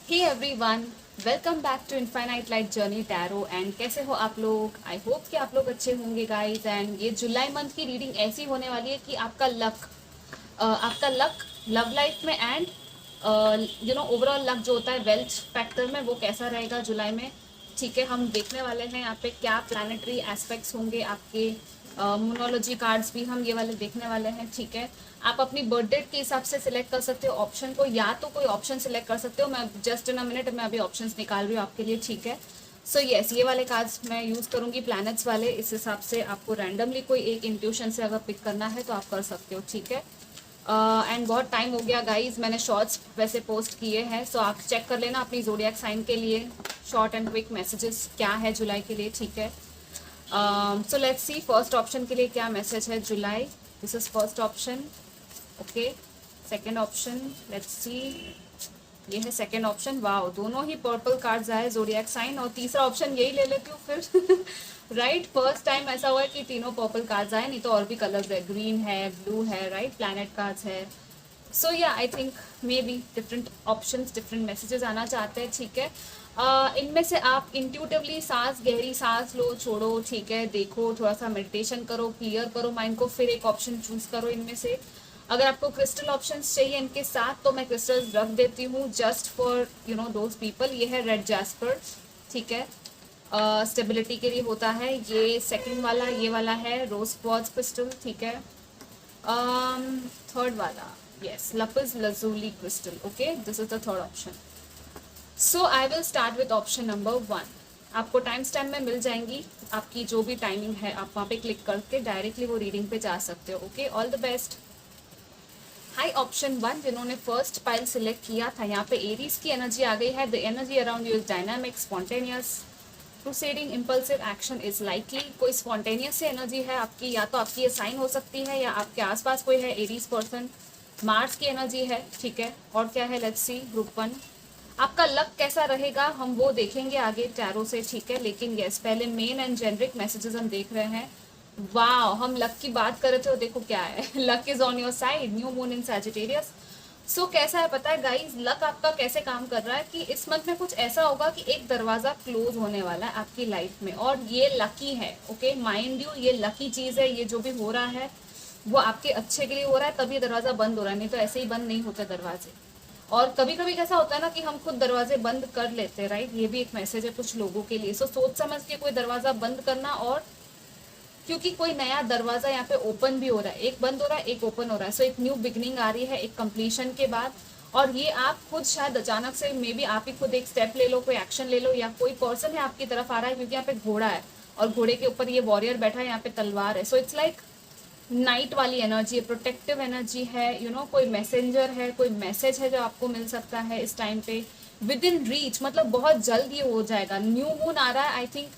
Hey everyone, welcome back to infinite light journey tarot. And कैसे हो आप लोग? आई होप कि आप लोग अच्छे होंगे गाइस। एंड ये जुलाई मंथ की रीडिंग ऐसी होने वाली है कि आपका लक लव लाइफ में एंड ओवरऑल लक जो होता है वेल्थ फैक्टर में, वो कैसा रहेगा जुलाई में। ठीक है, हम देखने वाले हैं यहाँ पे क्या प्लानिटरी एस्पेक्ट्स होंगे आपके। मोनोलॉजी कार्ड्स भी हम ये वाले देखने वाले हैं। ठीक है, आप अपनी बर्थ डेट के हिसाब से सिलेक्ट कर सकते हो ऑप्शन को, या तो कोई ऑप्शन सिलेक्ट कर सकते हो। मैं जस्ट इन अ मिनट मैं अभी ऑप्शंस निकाल रही हूँ आपके लिए। ठीक है, सो यस, ये वाले कार्ड्स मैं यूज़ करूँगी प्लैनेट्स वाले। इस हिसाब से आपको रैंडमली कोई एक इंट्यूशन से अगर पिक करना है तो आप कर सकते हो। ठीक है, एंड बहुत टाइम हो गया गाइज, मैंने शॉर्ट्स वैसे पोस्ट किए हैं, सो आप चेक कर लेना अपनी जोडियक साइन के लिए शॉर्ट एंड क्विक मैसेजेस क्या है जुलाई के लिए। ठीक है, so let's see first option के लिए क्या मैसेज है जुलाई। This is first option. Okay, second option let's see, ये है सेकेंड ऑप्शन। वाओ, दोनों ही पर्पल कार्ड्स आए, जोडियक साइन। और तीसरा ऑप्शन यही ले लेती हूँ फिर राइट, फर्स्ट टाइम ऐसा हुआ है कि तीनों पर्पल कार्ड्स आए, नहीं तो और भी कलर्स है, ग्रीन है, ब्लू है, राइट, प्लैनेट कार्ड्स है। सो या I think may be different options different messages आना चाहते हैं। ठीक है, इनमें से आप इंट्यूटिवली सांस, गहरी सांस लो, छोड़ो। ठीक है, देखो, थोड़ा सा मेडिटेशन करो, क्लियर करो माइंड को, फिर एक ऑप्शन चूज करो इनमें से। अगर आपको क्रिस्टल ऑप्शंस चाहिए इनके साथ तो मैं क्रिस्टल्स रख देती हूँ जस्ट फॉर दोज पीपल। ये है रेड जैस्पर। ठीक है, स्टेबिलिटी के लिए होता है। ये सेकंड वाला, ये वाला है रोज क्वार्ट्ज क्रिस्टल। ठीक है, थर्ड वाला, yes, lapis lazuli crystal. Okay, this is the third option. So I will start with option number 1. आपको टाइम स्टैम्प में मिल जाएंगी, आपकी जो भी टाइमिंग है आप वहाँ पे क्लिक करके डायरेक्टली वो रीडिंग पे जा सकते हो। Okay, all the best. High option 1, जिन्होंने फर्स्ट पाइल सिलेक्ट किया था, यहाँ पे एरीज की एनर्जी आ गई है। The energy around you is dynamic, spontaneous, proceeding, impulsive action is likely. कोई स्पॉन्टेनियस से एनर्जी है आपकी, या तो आपकी ये साइन हो सकती है या आपके आसपास कोई है एरीज पर्सन। मार्स की एनर्जी है। ठीक है, और क्या है, लेट्स सी ग्रुप 1। आपका लक कैसा रहेगा हम वो देखेंगे आगे टैरो से। ठीक है, लेकिन यस, पहले मेन एंड जेनरिक मैसेजेस हम देख रहे हैं। वाह, हम लक की बात कर रहे थे और देखो क्या है luck is on your side, new moon in Sagittarius. So कैसा है पता है गाइज, लक आपका कैसे काम कर रहा है कि इस मंथ में कुछ ऐसा होगा कि एक दरवाजा क्लोज होने वाला है आपकी लाइफ में, और ये लकी है। ओके, माइंड यू, ये लकी चीज है। ये जो भी हो रहा है वो आपके अच्छे के लिए हो रहा है, तभी दरवाजा बंद हो रहा है, नहीं तो ऐसे ही बंद नहीं होते दरवाजे। और कभी कभी कैसा होता है ना कि हम खुद दरवाजे बंद कर लेते हैं, राइट। ये भी एक मैसेज है कुछ लोगों के लिए। सो सोच समझ के कोई दरवाजा बंद करना, और क्योंकि कोई नया दरवाजा यहाँ पे ओपन भी हो रहा है, एक बंद हो रहा है एक ओपन हो रहा है। सो एक न्यू बिगनिंग आ रही है एक कंप्लीशन के बाद। और ये आप खुद शायद अचानक से मे बी आप ही खुद एक स्टेप ले लो, कोई एक्शन ले लो, या कोई पर्सन है आपकी तरफ आ रहा है, क्योंकि यहाँ पे घोड़ा है और घोड़े के ऊपर ये वॉरियर बैठा है, यहाँ पे तलवार है। सो इट्स लाइक नाइट वाली एनर्जी है, प्रोटेक्टिव एनर्जी है। कोई मैसेंजर है, कोई मैसेज है जो आपको मिल सकता है इस टाइम पे विद इन रीच, मतलब बहुत जल्द ये हो जाएगा। न्यू मून आ रहा है, आई थिंक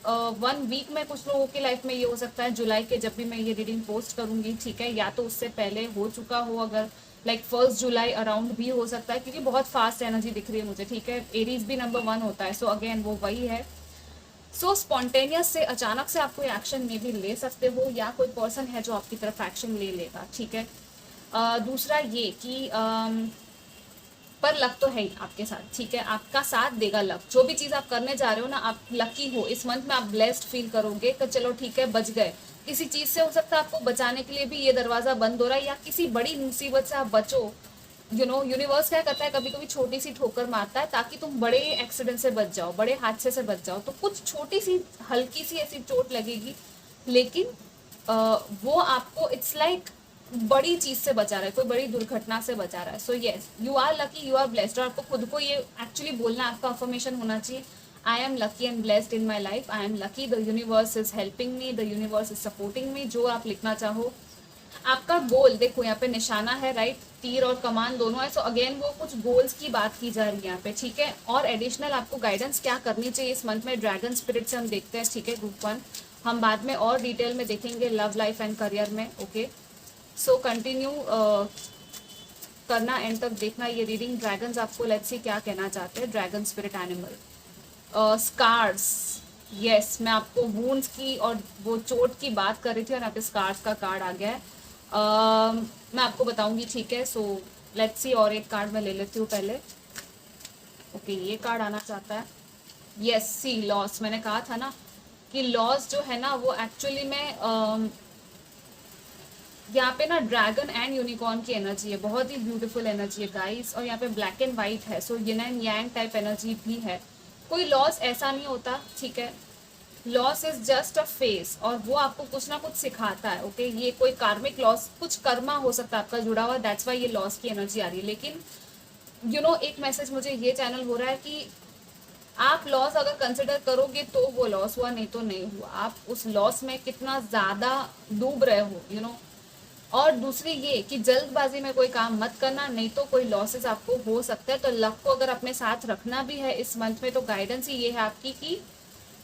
1 वीक में कुछ लोगों की लाइफ में ये हो सकता है जुलाई के, जब भी मैं ये रीडिंग पोस्ट करूंगी। ठीक है, या तो उससे पहले हो चुका हो, अगर लाइक 1 जुलाई अराउंड भी हो सकता है, क्योंकि बहुत फास्ट एनर्जी दिख रही है मुझे। ठीक है, एरीज भी नंबर 1 होता है, सो अगेन वो वही है। सो स्पॉन्टेनियस से अचानक से आप कोई एक्शन में भी ले सकते हो, या कोई पर्सन है जो आपकी तरफ एक्शन ले लेगा। ठीक है, दूसरा ये कि पर लक तो है ही आपके साथ। ठीक है, आपका साथ देगा लक, जो भी चीज़ आप करने जा रहे हो ना, आप लकी हो इस मंथ में, आप ब्लेस्ड फील करोगे कि चलो ठीक है बच गए। किसी चीज़ से हो सकता है आपको बचाने के लिए भी ये दरवाज़ा बंद हो रहा है, या किसी बड़ी मुसीबत से आप बचो। यूनिवर्स क्या करता है, कभी कभी छोटी सी ठोकर मारता है ताकि तुम बड़े एक्सीडेंट से बच जाओ, बड़े हादसे से बच जाओ। तो कुछ छोटी सी हल्की सी ऐसी चोट लगेगी, लेकिन वो आपको इट्स लाइक बड़ी चीज से बचा रहा है, कोई बड़ी दुर्घटना से बचा रहा है। So yes, you are lucky, you are blessed. और आपको खुद को ये एक्चुअली बोलना, आपका अफर्मेशन होना चाहिए, आई am lucky and blessed in my life, I am lucky, the universe is helping me, the universe is supporting me. जो आप लिखना चाहो। आपका गोल देखो, यहाँ पे निशाना है, राइट, तीर और कमान दोनों है। सो अगेन वो कुछ गोल्स की बात की जा रही है यहाँ पे। ठीक है, और एडिशनल आपको गाइडेंस क्या करनी चाहिए इस मंथ में, ड्रैगन स्पिरिट से हम देखते हैं। ठीक है, ग्रुप 1 हम बाद में और डिटेल में देखेंगे लव लाइफ एंड करियर में। ओके, सो कंटिन्यू करना, एंड तक देखना ये रीडिंग। ड्रैगन्स आपको लेट्स सी क्या कहना चाहते हैं, dragon spirit animal. Scars, yes, मैं आपको वूंड्स की और वो चोट की बात कर रही थी, और यहाँ पे स्कार्स का कार्ड आ गया है। मैं आपको बताऊंगी। ठीक है, सो लेट्स सी, और एक कार्ड मैं ले लेती हूँ पहले। ओके ये कार्ड आना चाहता है। यस सी लॉस, मैंने कहा था ना कि लॉस जो है ना वो एक्चुअली में यहाँ पे ना ड्रैगन एंड यूनिकॉर्न की एनर्जी है, बहुत ही ब्यूटीफुल एनर्जी है गाइस। और यहाँ पे ब्लैक एंड वाइट है, so yin and yang type energy भी है। कोई लॉस ऐसा नहीं होता, ठीक है। Loss is just a phase, और वो आपको कुछ ना कुछ सिखाता है। ओके ये कोई कार्मिक लॉस, कुछ कर्मा हो सकता है आपका जुड़ा हुआ, दैट्स वाई ये लॉस की एनर्जी आ रही है। लेकिन एक मैसेज मुझे ये चैनल हो रहा है कि आप लॉस अगर कंसिडर करोगे तो वो लॉस हुआ, नहीं तो नहीं हुआ। आप उस लॉस में कितना ज्यादा डूब रहे हो और दूसरी ये कि जल्दबाजी में कोई काम मत करना, नहीं तो कोई लॉसेस आपको हो सकता है। तो लक को अगर अपने साथ रखना भी है इस मंथ में, तो गाइडेंस ही ये है आपकी कि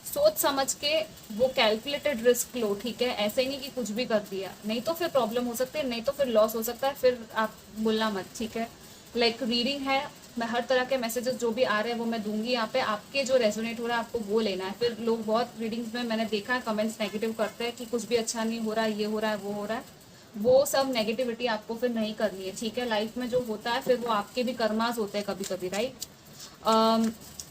सोच समझ के वो कैलकुलेटेड रिस्क लो, ठीक है। ऐसे ही नहीं कि कुछ भी कर दिया, नहीं तो फिर प्रॉब्लम हो सकती है, नहीं तो फिर लॉस हो सकता है, फिर आप बोलना मत, ठीक है। लाइक रीडिंग है, मैं हर तरह के मैसेजेस जो भी आ रहे हैं वो मैं दूंगी यहाँ पे, आपके जो रेजोनेट हो रहा है आपको वो लेना है। फिर लोग बहुत रीडिंग्स में मैंने देखा है कमेंट्स नेगेटिव करते हैं कि कुछ भी अच्छा नहीं हो रहा है, ये हो रहा है, वो हो रहा है। वो सब नेगेटिविटी आपको फिर नहीं करनी है, ठीक है। लाइफ में जो होता है फिर वो आपके भी कर्मास होते हैं कभी कभी, राइट।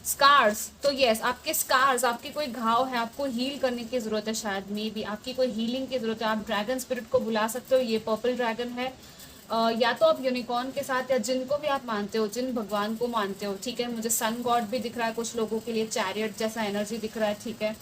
स्कार्स, तो यस आपके स्कार्स, आपके कोई घाव है, आपको हील करने की जरूरत है, शायद मे बी आपकी कोई हीलिंग की जरूरत है। आप ड्रैगन स्पिरिट को बुला सकते हो, ये पर्पल ड्रैगन है। या तो आप यूनिकॉर्न के साथ, या जिनको भी आप मानते हो, जिन भगवान को मानते हो, ठीक है। मुझे सन गॉड भी दिख रहा है कुछ लोगों के लिए, चैरियट जैसा एनर्जी दिख रहा है, ठीक है।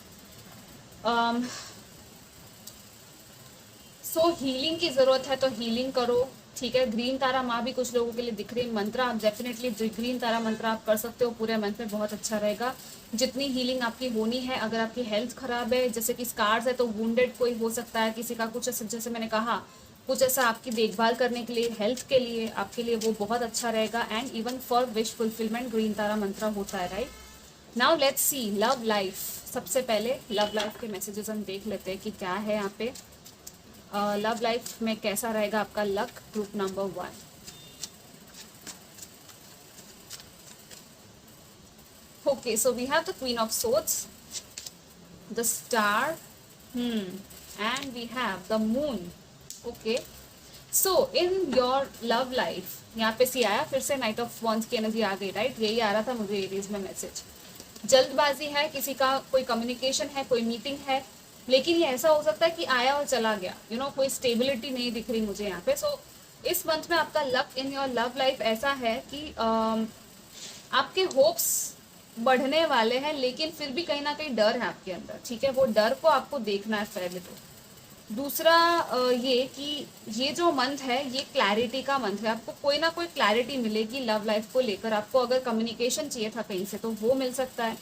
सो हीलिंग की जरूरत है तो हीलिंग करो, ठीक है। ग्रीन तारा माँ भी कुछ लोगों के लिए दिख रही है। मंत्र आप डेफिनेटली ग्रीन तारा मंत्र आप कर सकते हो पूरे मंथ में, बहुत अच्छा रहेगा। जितनी हीलिंग आपकी होनी है, अगर आपकी हेल्थ खराब है, जैसे कि स्कार्स है, तो वुंडेड कोई हो सकता है, किसी का कुछ ऐसा, जैसे मैंने कहा कुछ ऐसा आपकी देखभाल करने के लिए, हेल्थ के लिए, आपके लिए वो बहुत अच्छा रहेगा। And even for wish fulfilment green Tara mantra होता है, right. Now let's see love life. सबसे पहले लव लाइफ के मैसेजेस हम देख लेते हैं कि क्या है यहाँ पे। लव लाइफ में कैसा रहेगा आपका luck, group number 1। Okay so we have the queen of swords, the star, and we have the moon. Okay so in your love life, यहाँ पे सी आया, फिर से नाइट ऑफ वॉन्ड्स की एनर्जी आ गई, राइट। यही आ रहा था मुझे एरीज में मैसेज। जल्दबाजी है, किसी का कोई कम्युनिकेशन है, कोई मीटिंग है, लेकिन ये ऐसा हो सकता है कि आया और चला गया, कोई स्टेबिलिटी नहीं दिख रही मुझे यहाँ पे। सो इस मंथ में आपका luck in your love life ऐसा है कि आपके होप्स बढ़ने वाले हैं, लेकिन फिर भी कहीं ना कहीं डर है आपके अंदर, ठीक है। वो डर को आपको देखना है पहले तो। दूसरा ये कि ये जो मंथ है ये क्लैरिटी का मंथ है, आपको कोई ना कोई क्लैरिटी मिलेगी लव लाइफ को लेकर। आपको अगर कम्युनिकेशन चाहिए था कहीं से तो वो मिल सकता है,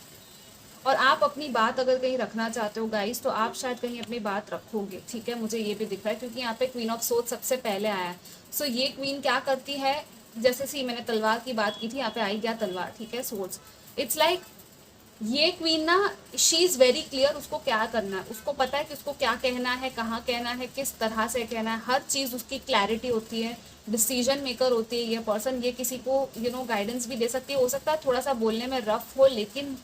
और आप अपनी बात अगर कहीं रखना चाहते हो गाइस तो आप शायद कहीं अपनी बात रखोगे, ठीक है। मुझे ये भी दिख रहा है क्योंकि यहाँ पे क्वीन ऑफ सोर्ड्स सबसे पहले आया है। सो ये क्वीन क्या करती है, जैसे सी मैंने तलवार की बात की थी, यहाँ पे आई गया तलवार, ठीक है, सोर्ड्स। इट्स लाइक ये क्वीन ना, शी इज़ वेरी क्लियर, उसको क्या करना है, उसको पता है कि उसको क्या कहना है, कहाँ कहना है, किस तरह से कहना है, हर चीज़ उसकी क्लैरिटी होती है, डिसीजन मेकर होती है ये पर्सन। ये किसी को गाइडेंस भी दे सकती है, हो सकता है थोड़ा सा बोलने में रफ हो, लेकिन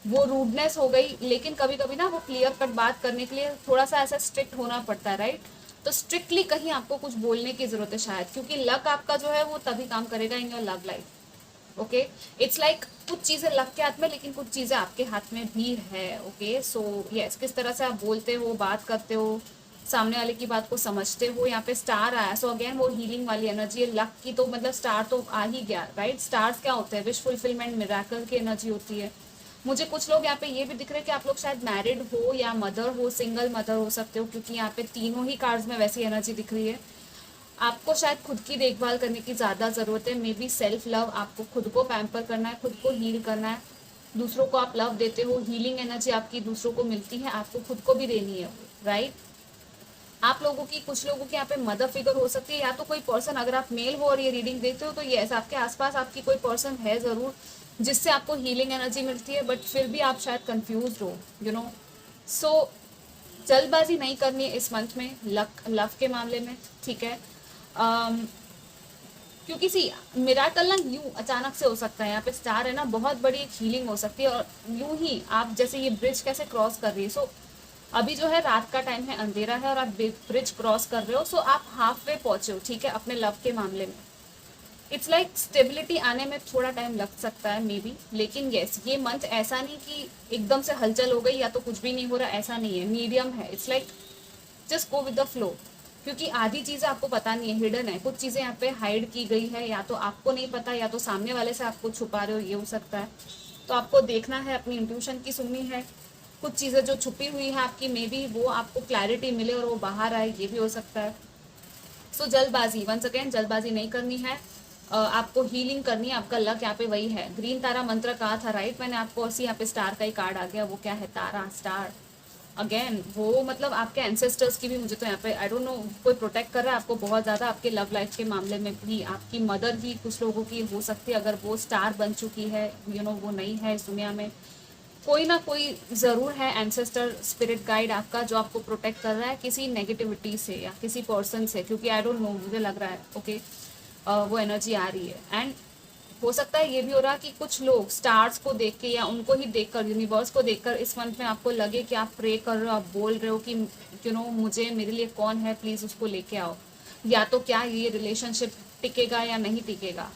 वो रूडनेस हो गई, लेकिन कभी कभी ना वो क्लियर कट बात करने के लिए थोड़ा सा ऐसा स्ट्रिक्ट होना पड़ता है, राइट। तो स्ट्रिक्टली कहीं आपको कुछ बोलने की जरूरत है शायद, क्योंकि लक आपका जो है वो तभी काम करेगा इन your love life. Okay it's like कुछ चीज़ें लक के हाथ में, लेकिन कुछ चीज़ें आपके हाथ में भी है। ओके सो यस, किस तरह से आप बोलते हो, बात करते हो, सामने वाले की बात को समझते हो। यहाँ पे स्टार आया, सो अगेन वो हीलिंग वाली एनर्जी है। लक की तो मतलब स्टार तो आ ही गया, राइट। स्टार्स क्या होते हैं, विश फुलफिलमेंट, मिरेकल की एनर्जी होती है। मुझे कुछ लोग यहाँ पे ये भी दिख रहे हैं कि आप लोग शायद मैरिड हो या मदर हो, सिंगल मदर हो सकते हो, क्योंकि यहाँ पे तीनों ही कार्ड्स में वैसी एनर्जी दिख रही है। आपको शायद खुद की देखभाल करने की ज़्यादा ज़रूरत है, मे बी सेल्फ लव, आपको खुद को पैम्पर करना है, खुद को हील करना है। दूसरों को आप लव देते हो, हीलिंग एनर्जी आपकी दूसरों को मिलती है, आपको खुद को भी देनी है, राइट। आप लोगों की, कुछ लोगों की यहाँ पे मदर फिगर हो सकती है, या तो कोई पर्सन, अगर आप मेल हो और ये रीडिंग देखते हो तो ये ऐसा आपके आसपास आपकी कोई पर्सन है ज़रूर जिससे आपको हीलिंग एनर्जी मिलती है, बट फिर भी आप शायद कंफ्यूज हो, सो जल्दबाजी नहीं करनी है इस मंथ में लव के मामले में, ठीक है। क्योंकि सी मिराकल ना यूं अचानक से हो सकता है, यहाँ पे स्टार है ना, बहुत बड़ी एक हीलिंग हो सकती है, और यूं ही आप जैसे ये ब्रिज कैसे क्रॉस कर रही है। सो अभी जो है रात का टाइम है, अंधेरा है, और आप ब्रिज क्रॉस कर रहे हो, सो आप हाफ वे पहुंचे हो, ठीक है, अपने लव के मामले में। इट्स लाइक स्टेबिलिटी आने में थोड़ा टाइम लग सकता है मे बी, लेकिन येस ये मंथ ऐसा नहीं कि एकदम से हलचल हो गई या तो कुछ भी नहीं हो रहा, ऐसा नहीं है, मीडियम है। It's like just go with the flow, क्योंकि आधी चीज़ें आपको पता नहीं है, हिडन है, कुछ चीज़ें यहाँ पे हाइड की गई है, या तो आपको नहीं पता या तो सामने वाले से आपको छुपा रहे हो, ये हो सकता है। तो आपको देखना है, अपनी इंट्यूशन की सुननी है, कुछ चीज़ें जो छुपी हुई है आपकी मे बी वो आपको क्लैरिटी मिले और वो बाहर आए, ये भी हो सकता है। सो जल्दबाजी, वंस अगेन जल्दबाजी नहीं करनी है, आपको हीलिंग करनी है। आपका लक यहाँ पे वही है, ग्रीन तारा मंत्र कहा था राइट मैंने आपको, और यहाँ पे स्टार का ही कार्ड आ गया, वो क्या है, तारा, स्टार। अगेन वो मतलब आपके एंसेस्टर्स की भी मुझे तो यहाँ पे आई डोंट नो कोई प्रोटेक्ट कर रहा है आपको बहुत ज़्यादा, आपके लव लाइफ के मामले में भी आपकी मदर भी कुछ लोगों की हो सकती है, अगर वो स्टार बन चुकी है, वो नहीं है इस दुनिया में, कोई ना कोई ज़रूर है एंसेस्टर स्पिरिट गाइड आपका जो आपको प्रोटेक्ट कर रहा है किसी नेगेटिविटी से या किसी पर्सन से, क्योंकि आई डोंट नो मुझे लग रहा है ओके वो एनर्जी आ रही है। एंड हो सकता है ये भी हो रहा कि कुछ लोग स्टार्स को देख के या उनको ही देखकर, यूनिवर्स को देखकर इस मंथ में आपको लगे कि आप प्रे कर रहे हो, आप बोल रहे हो कि मुझे, मेरे लिए कौन है, प्लीज़ उसको लेके आओ, या तो क्या ये रिलेशनशिप टिकेगा या नहीं टिकेगा,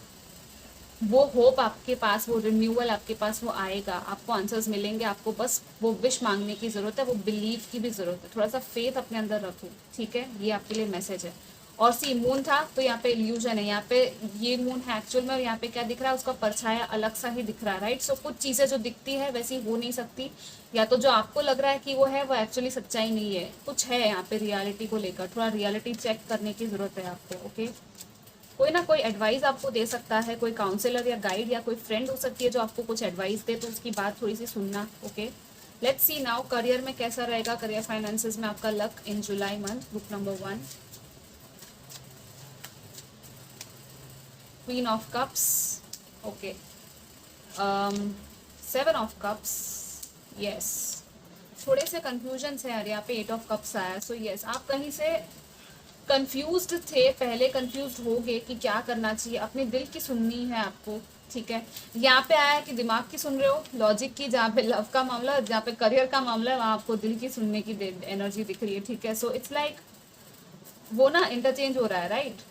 वो होप आपके पास, वो रिन्यूअल आपके पास वो आएगा, आपको आंसर्स मिलेंगे, आपको बस वो विश मांगने की ज़रूरत है, वो बिलीव की भी ज़रूरत है, थोड़ा सा फेथ अपने अंदर रखो, ठीक है, ये आपके लिए मैसेज है। और सी मून था तो यहाँ पे इल्यूजन है, यहाँ पे ये मून है एक्चुअल में, और यहाँ पे क्या दिख रहा है, उसका परछाया अलग सा ही दिख रहा है राइट। सो कुछ चीज़ें जो दिखती है वैसी हो नहीं सकती, या तो जो आपको लग रहा है कि वो है वो एक्चुअली सच्चाई नहीं है, कुछ है यहाँ पे रियलिटी को लेकर, थोड़ा रियलिटी चेक करने की ज़रूरत है आपको, ओके। कोई ना कोई एडवाइस आपको दे सकता है, कोई काउंसलर या गाइड या कोई फ्रेंड हो सकती है जो आपको कुछ एडवाइस दे, तो उसकी बात थोड़ी सी सुनना, okay. Let's see now career में कैसा रहेगा, करियर फाइनेंसेस में आपका luck in July month. Book number 1, queen of cups, okay, 7 of cups, yes, थोड़े से कंफ्यूजन है यार, यहाँ पे 8 ऑफ कप्स आया, सो यस आप कहीं से कंफ्यूज्ड थे, पहले कंफ्यूज्ड हो गए कि क्या करना चाहिए, अपने दिल की सुननी है आपको, ठीक है। यहाँ पे आया कि दिमाग की सुन रहे हो, लॉजिक की, जहाँ पे लव का मामला, जहाँ पे करियर का मामला है, वहाँ आपको दिल की सुनने की एनर्जी दिख रही है, ठीक है। सो इट्स लाइक वो ना इंटरचेंज हो रहा है राइट।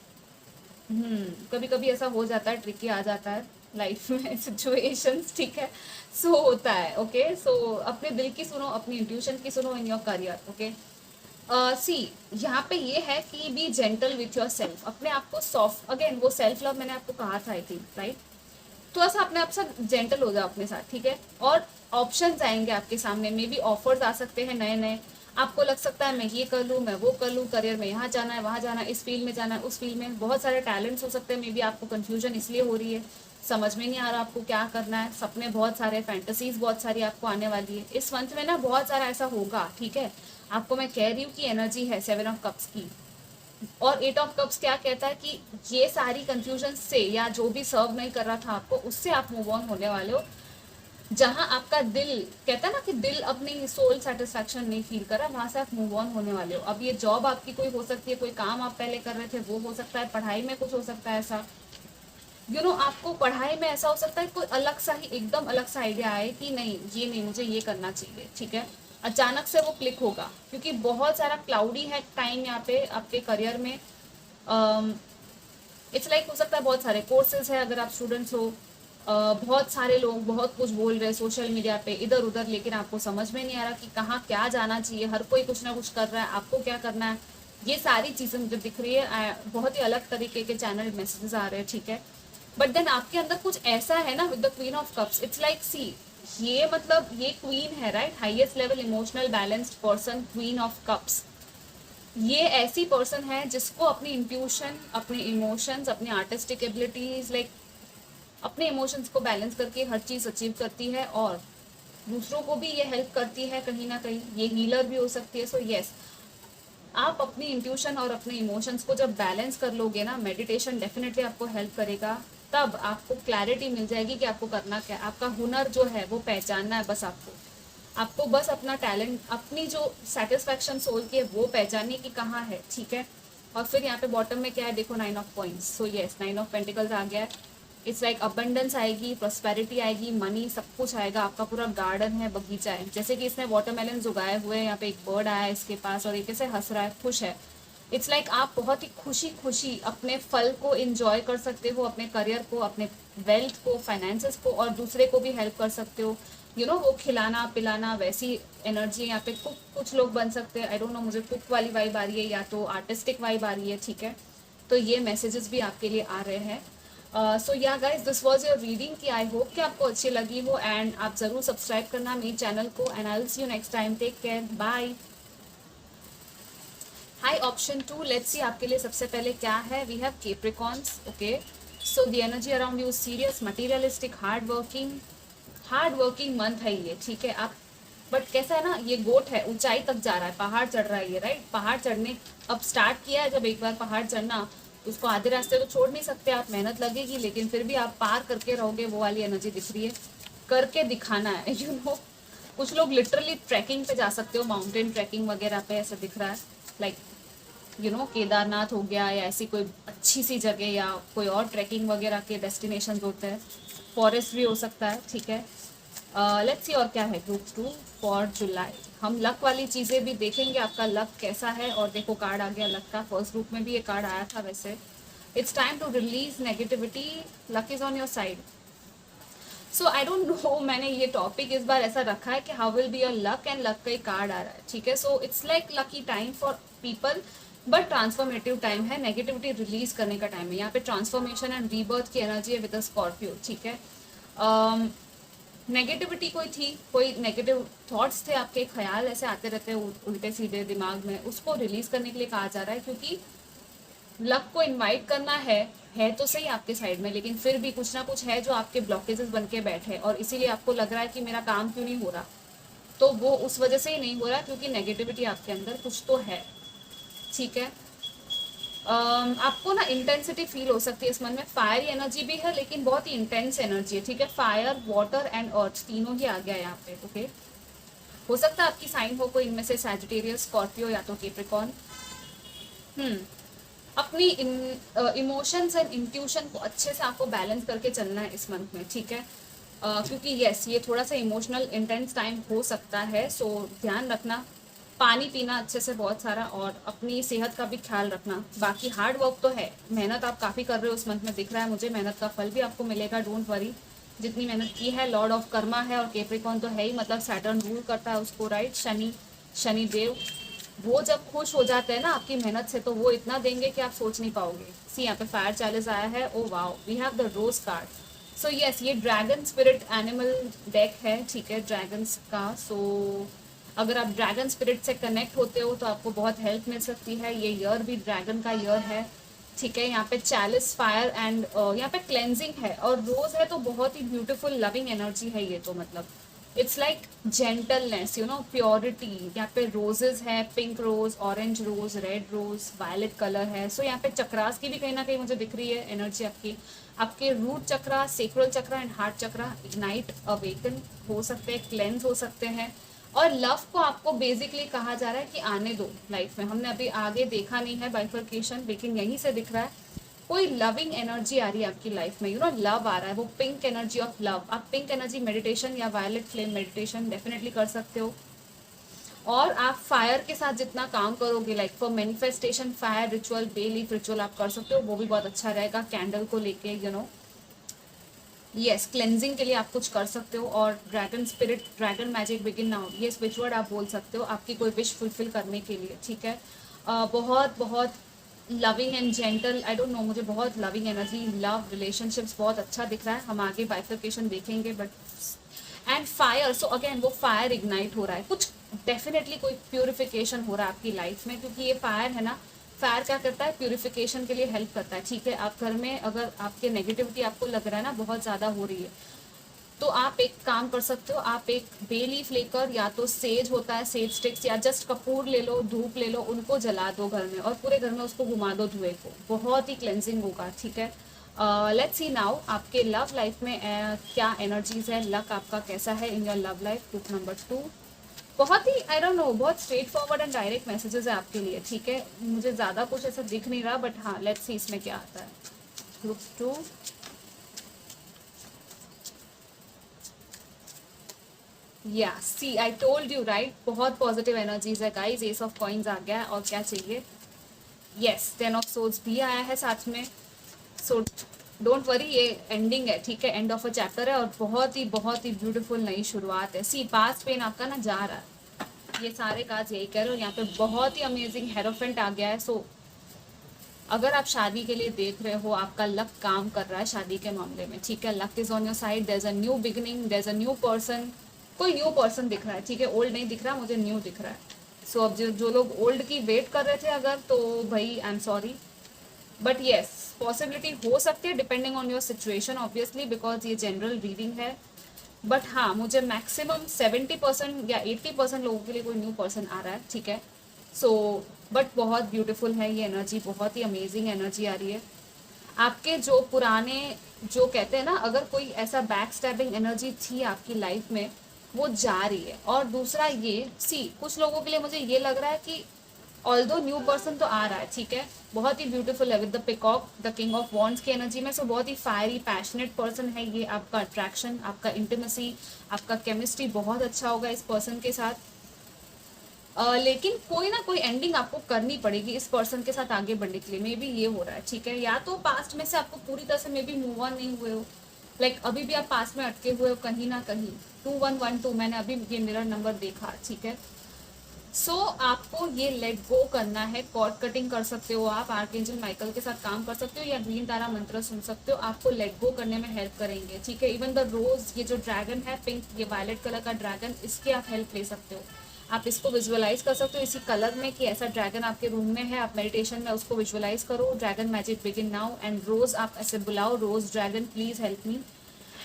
कभी कभी ऐसा हो जाता है, ट्रिकी आ जाता है लाइफ में सिचुएशंस, ठीक है। सो होता है, ओके। सो अपने दिल की सुनो, अपनी इंट्यूशन की सुनो इन योर करियर, ओके। सी यहाँ पे ये है कि B gentle with your self, अपने आप को सॉफ्ट, अगेन वो सेल्फ लव मैंने आपको कहा था आई थिंक राइट, थोड़ा सा अपने आप से जेंटल हो जाओ अपने साथ, ठीक है। और ऑप्शंस आएंगे आपके सामने, मे बी ऑफर्स आ सकते हैं नए नए, आपको लग सकता है मैं ये कर लूँ, मैं वो कर लूँ, करियर में यहाँ जाना है, वहाँ जाना है, इस फील्ड में जाना है, उस फील्ड में, बहुत सारे टैलेंट्स हो सकते हैं, मे बी आपको कन्फ्यूजन इसलिए हो रही है, समझ में नहीं आ रहा आपको क्या करना है, सपने बहुत सारे, फैंटेसीज बहुत सारी आपको आने वाली है इस मंथ में ना, बहुत सारा ऐसा होगा, ठीक है। आपको मैं कह रही हूँ कि एनर्जी है 7 ऑफ कप्स की, और 8 ऑफ कप्स क्या कहता है कि ये सारी कंफ्यूजन से या जो भी सर्व नहीं कर रहा था आपको, उससे आप मूव ऑन होने वाले हो, जहां आपका दिल कहता है ना कि दिल अपनी सोल सेटिस्फैक्शन नहीं फील कर रहा, वहां से आप मूव ऑन होने वाले हो। अब ये जॉब आपकी कोई हो सकती है, कोई काम आप पहले कर रहे थे वो हो सकता है, पढ़ाई में कुछ हो सकता है ऐसा, आपको पढ़ाई में ऐसा हो सकता है कोई अलग सा ही, एकदम अलग सा आइडिया आए कि नहीं ये नहीं, मुझे ये करना चाहिए, ठीक है। अचानक से वो क्लिक होगा, क्योंकि बहुत सारा क्लाउडी है टाइम यहाँ पे आपके करियर में। इट्स लाइक हो सकता है बहुत सारे कोर्सेज है, अगर आप स्टूडेंट्स हो, बहुत सारे लोग बहुत कुछ बोल रहे हैं सोशल मीडिया पे इधर उधर, लेकिन आपको समझ में नहीं आ रहा कि कहाँ क्या जाना चाहिए, हर कोई कुछ ना कुछ कर रहा है, आपको क्या करना है, ये सारी चीज़ें मुझे दिख रही है, बहुत ही अलग तरीके के चैनल मैसेजेस आ रहे हैं, ठीक है। बट देन आपके अंदर कुछ ऐसा है ना with the queen of cups, it's like see ये मतलब ये क्वीन है right, highest level emotional balanced person, queen of cups, ये ऐसी पर्सन है जिसको अपनी इंट्यूशन, अपने इमोशंस, अपनी आर्टिस्टिक एबिलिटीज, लाइक अपने इमोशंस को बैलेंस करके हर चीज़ अचीव करती है, और दूसरों को भी ये हेल्प करती है कहीं ना कहीं, ये हीलर भी हो सकती है। सो यस आप अपनी इंट्यूशन और अपने इमोशंस को जब बैलेंस कर लोगे ना, मेडिटेशन डेफिनेटली आपको हेल्प करेगा, तब आपको क्लैरिटी मिल जाएगी कि आपको करना क्या है। आपका हुनर जो है वो पहचानना है, बस आपको बस अपना टैलेंट, अपनी जो सेटिस्फैक्शन सोल की है वो पहचानने की कहाँ है, ठीक है। और फिर यहाँ पे बॉटम में क्या है देखो, 9 of coins, so yes 9 of pentacles आ गया है। इट्स लाइक अबंडेंस आएगी, प्रॉस्पेरिटी आएगी, मनी, सब कुछ आएगा, आपका पूरा गार्डन है, बगीचा है, जैसे कि इसने वाटरमेलन उगाए हुए हैं, यहाँ पे एक बर्ड आया है इसके पास और ये कैसे हंस रहा है, खुश है। इट्स लाइक आप बहुत ही खुशी खुशी अपने फल को इंजॉय कर सकते हो, अपने करियर को, अपने वेल्थ को, फाइनेंसेस को, और दूसरे को भी हेल्प कर सकते हो। वो खिलाना पिलाना, वैसी एनर्जी यहाँ पे कुछ लोग बन सकते हैं। आई डोंट नो, मुझे कुक वाली वाइब आ रही है या तो आर्टिस्टिक वाइब आ रही है, ठीक है। तो ये मैसेजेस भी आपके लिए आ रहे हैं। सो yeah guys, this was your reading की आई होप कि आपको अच्छी लगी हो, एंड आप ज़रूर सब्सक्राइब करना मेरे चैनल को, and I will see you next time. Take care, bye. Hi option 2, let's see आपके लिए सबसे पहले क्या है। We have Capricorns, okay. So the energy around you serious, materialistic, hard working month है ये, ठीक है। आप बट कैसा है ना, ये गोट है, ऊंचाई तक जा रहा है, पहाड़ चढ़ रहा है ये, राइट। पहाड़ चढ़ने अब स्टार्ट किया है, जब एक बार पहाड़ चढ़ना, उसको आधे रास्ते तो छोड़ नहीं सकते आप, मेहनत लगेगी, लेकिन फिर भी आप पार करके रहोगे, वो वाली एनर्जी दिख रही है। करके दिखाना है, कुछ लोग लिटरली ट्रैकिंग पे जा सकते हो, माउंटेन ट्रैकिंग वगैरह पे, ऐसा दिख रहा है। लाइक केदारनाथ हो गया, या ऐसी कोई अच्छी सी जगह, या कोई और ट्रैकिंग वगैरह के डेस्टिनेशन होते हैं। फॉरेस्ट भी हो सकता है, ठीक है। लेट्स सी और क्या है ग्रुप 2 फॉर जुलाई। हम लक वाली चीज़ें भी देखेंगे, आपका लक कैसा है। और देखो कार्ड आ गया लक का, फर्स्ट ग्रुप में भी ये कार्ड आया था वैसे। It's time to release negativity, luck is on your side. So I don't know, मैंने ये टॉपिक इस बार ऐसा रखा है कि how will be your luck, and luck का ही कार्ड आ रहा है, ठीक है। So it's like lucky time for people, but transformative time है, नेगेटिविटी रिलीज करने का टाइम है। यहाँ पे ट्रांसफॉर्मेशन एंड रीबर्थ की एनर्जी है विद अ स्कॉर्पियो, ठीक है। नेगेटिविटी कोई थी, कोई नेगेटिव थॉट्स थे आपके, ख्याल ऐसे आते रहते हैं उल्टे सीधे दिमाग में, उसको रिलीज करने के लिए कहा जा रहा है, क्योंकि लक को इनवाइट करना है तो सही आपके साइड में, लेकिन फिर भी कुछ ना कुछ है जो आपके ब्लॉकेजेस बन के बैठे, और इसीलिए आपको लग रहा है कि मेरा काम क्यों नहीं हो रहा। तो वो उस वजह से ही नहीं हो रहा, क्योंकि नेगेटिविटी आपके अंदर कुछ तो है, ठीक है। आपको ना इंटेंसिटी फील हो सकती है इस मन में, फायर एनर्जी भी है, लेकिन बहुत ही इंटेंस एनर्जी है, ठीक है। फायर, वाटर एंड अर्थ तीनों ही आ गया यहाँ पे, ओके। हो सकता है आपकी साइन हो कोई इनमें से, सैजिटेरियस, स्कॉर्पियो या तो केप्रिकॉन। अपनी इमोशंस एंड इंट्यूशन को अच्छे से आपको बैलेंस करके चलना है इस मंथ में, ठीक है। क्योंकि यस, ये थोड़ा सा इमोशनल इंटेंस टाइम हो सकता है, सो ध्यान रखना, पानी पीना अच्छे से बहुत सारा, और अपनी सेहत का भी ख्याल रखना। बाकी हार्ड वर्क तो है, मेहनत आप काफ़ी कर रहे हो इस मंथ में, दिख रहा है मुझे, मेहनत का फल भी आपको मिलेगा, डोंट वरी। जितनी मेहनत की है, लॉर्ड ऑफ कर्मा है, और केप्रिकॉन तो है ही, मतलब सैटर्न रूल करता है उसको, राइट। शनिदेव, वो जब खुश हो जाते हैं ना आपकी मेहनत से, तो वो इतना देंगे कि आप सोच नहीं पाओगे। सी यहाँ पे फायर चैलेंज आया है, oh wow, we have the rose card. So yes, ये ड्रैगन स्पिरिट एनिमल डेक है, ठीक है, ड्रैगन्स का। सो अगर आप ड्रैगन स्पिरिट से कनेक्ट होते हो तो आपको बहुत हेल्प मिल सकती है। ये ईयर भी ड्रैगन का ईयर है, ठीक है। यहाँ पे चैलिस, फायर एंड यहाँ पे क्लेंजिंग है, और रोज है तो बहुत ही ब्यूटीफुल लविंग एनर्जी है ये, तो मतलब इट्स लाइक जेंटलनेस, प्योरिटी। यहाँ पे रोजेज है, पिंक रोज, ऑरेंज रोज, रेड रोज, वायलेट कलर है। सो यहाँ पे चक्रास की भी कहीं ना कहीं मुझे दिख रही है एनर्जी आपकी। आपके root chakra, sacral chakra and heart chakra ignite, awaken हो सकते हैं, क्लेंस हो सकते हैं। और लव को आपको बेसिकली कहा जा रहा है कि आने दो लाइफ में। हमने अभी आगे देखा नहीं है बाइफर्केशन, लेकिन यहीं से दिख रहा है कोई लविंग एनर्जी आ रही है आपकी लाइफ में, लव आ रहा है, वो पिंक एनर्जी ऑफ लव। आप पिंक एनर्जी मेडिटेशन या वायलेट फ्लेम मेडिटेशन डेफिनेटली कर सकते हो। और आप फायर के साथ जितना काम करोगे, like for manifestation, fire ritual, bay leaf ritual आप कर सकते हो, वो भी बहुत अच्छा रहेगा। कैंडल को लेके यस, क्लेंजिंग के लिए आप कुछ कर सकते हो। और dragon spirit, dragon magic begin now, ये स्विच वर्ड आप बोल सकते हो आपकी कोई विश फुलफिल करने के लिए, ठीक है। बहुत बहुत loving and gentle, I don't no, मुझे बहुत लविंग एनर्जी, लव रिलेशनशिप्स बहुत अच्छा दिख रहा है। हम आगे बाइफर्केशन देखेंगे, but and fire, so again वो फायर इग्नाइट हो रहा है, कुछ डेफिनेटली कोई प्यूरिफिकेशन हो रहा है आपकी लाइफ में, क्योंकि ये फायर है ना। फायर क्या करता है, प्यूरिफिकेशन के लिए हेल्प करता है, ठीक है। आप घर में अगर आपके नेगेटिविटी आपको लग रहा है ना बहुत ज़्यादा हो रही है, तो आप एक काम कर सकते हो, आप एक बे लीफ लेकर, या तो सेज होता है, सेज स्टिक्स, या जस्ट कपूर ले लो, धूप ले लो, उनको जला दो घर में, और पूरे घर में उसको घुमा दो धुएं को, बहुत ही क्लेंजिंग होगा, ठीक है। लेट्स सी नाउ आपके लव लाइफ में क्या एनर्जीज है, लक आपका कैसा है इन your love life. Group number 2, बहुत ही आई डोंट नो, बहुत straight forward and direct messages है आपके लिए, ठीक है। मुझे ज़्यादा कुछ ऐसा दिख नहीं रहा, बट हाँ, लेट्स सी इसमें क्या आता है। ग्रुप 2, या सी, आई टोल्ड यू राइट, बहुत पॉजिटिव एनर्जीज है गाइज। एस ऑफ कॉइंस आ गया है, और क्या चाहिए, यस, 10 ऑफ सोर्ड्स भी आया है साथ में। सो डोंट वरी, ये एंडिंग है, ठीक है, एंड ऑफ अ चैप्टर है और बहुत ही ब्यूटीफुल नई शुरुआत है। सी पास्ट पेन आपका ना जा रहा है, ये सारे कार्ड्स यही कह रहे हो। यहाँ पे बहुत ही अमेजिंग हेरोफेंट आ गया है। सो अगर आप शादी के लिए देख रहे हो, आपका लक काम कर रहा है शादी के मामले में, ठीक है, luck is on your side, there is a new beginning, there is a new person, कोई न्यू पर्सन दिख रहा है, ठीक है, ओल्ड नहीं दिख रहा, मुझे न्यू दिख रहा है। सो अब जो लोग ओल्ड की वेट कर रहे थे अगर, तो भाई I am sorry, but yes possibility हो सकती है depending on your situation obviously, because ये जनरल रीडिंग है। बट हाँ, मुझे मैक्सिमम 70% या 80% लोगों के लिए कोई न्यू पर्सन आ रहा है, ठीक है। सो बट बहुत ब्यूटीफुल है ये एनर्जी, बहुत ही अमेजिंग एनर्जी आ रही है। आपके जो पुराने, जो कहते हैं ना, अगर कोई ऐसा बैक स्टैबिंग एनर्जी थी आपकी लाइफ में, वो जा रही है। और दूसरा ये सी, कुछ लोगों के लिए मुझे ये लग रहा है कि ऑल्दो न्यू पर्सन तो आ रहा है, ठीक है, बहुत ही ब्यूटीफुल है with the peacock, the king of wands की एनर्जी में। सो बहुत ही फायरी पैशनेट पर्सन है ये। आपका अट्रैक्शन, आपका इंटीमेसी, आपका केमिस्ट्री बहुत अच्छा होगा इस पर्सन के साथ। लेकिन कोई ना कोई एंडिंग आपको करनी पड़ेगी इस पर्सन के साथ आगे बढ़ने के लिए, मे बी ये हो रहा है, ठीक है। या तो पास्ट में से आपको पूरी तरह से मे बी मूव ऑन नहीं हुए हो, लाइक अभी भी आप पास्ट में अटके हुए हो कहीं ना कहीं। 2112 मैंने अभी ये मिरर नंबर देखा, ठीक है। सो आपको ये लेट गो करना है। कॉर्ड कटिंग कर सकते हो आप, आर्कएंजल माइकल के साथ काम कर सकते हो, या ग्रीन तारा मंत्र सुन सकते हो, आपको लेट गो करने में हेल्प करेंगे, ठीक है। इवन द रोज, ये जो ड्रैगन है पिंक, ये वायलेट कलर का ड्रैगन, इसके आप हेल्प ले सकते हो। आप इसको विजुअलाइज कर सकते हो इसी कलर में कि ऐसा ड्रैगन आपके रूम में है। आप मेडिटेशन में उसको विजुअलाइज करो, dragon magic begin now, and रोज आप ऐसे बुलाओ, रोज dragon please help me,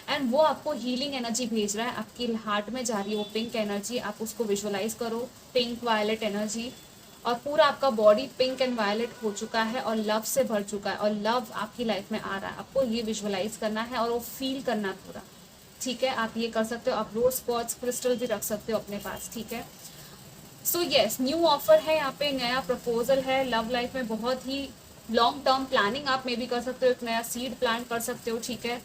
and वो आपको हीलिंग एनर्जी भेज रहा है, आपकी हार्ट में जा रही है वो पिंक एनर्जी, आप उसको विजुअलाइज करो, पिंक वायलेट एनर्जी, और पूरा आपका बॉडी पिंक एंड वायलेट हो चुका है और लव से भर चुका है, और लव आपकी लाइफ में आ रहा है। आपको ये विजुअलाइज करना है और वो फील करना है पूरा, ठीक है। आप ये कर सकते हो, आप रोज क्वार्ट्ज क्रिस्टल भी रख सकते हो अपने पास, ठीक है। सो यस, न्यू ऑफर है यहाँ पे, नया प्रपोजल है लव लाइफ में, बहुत ही लॉन्ग टर्म प्लानिंग आप मे भी कर सकते हो, एक नया सीड प्लांट कर सकते हो, ठीक है।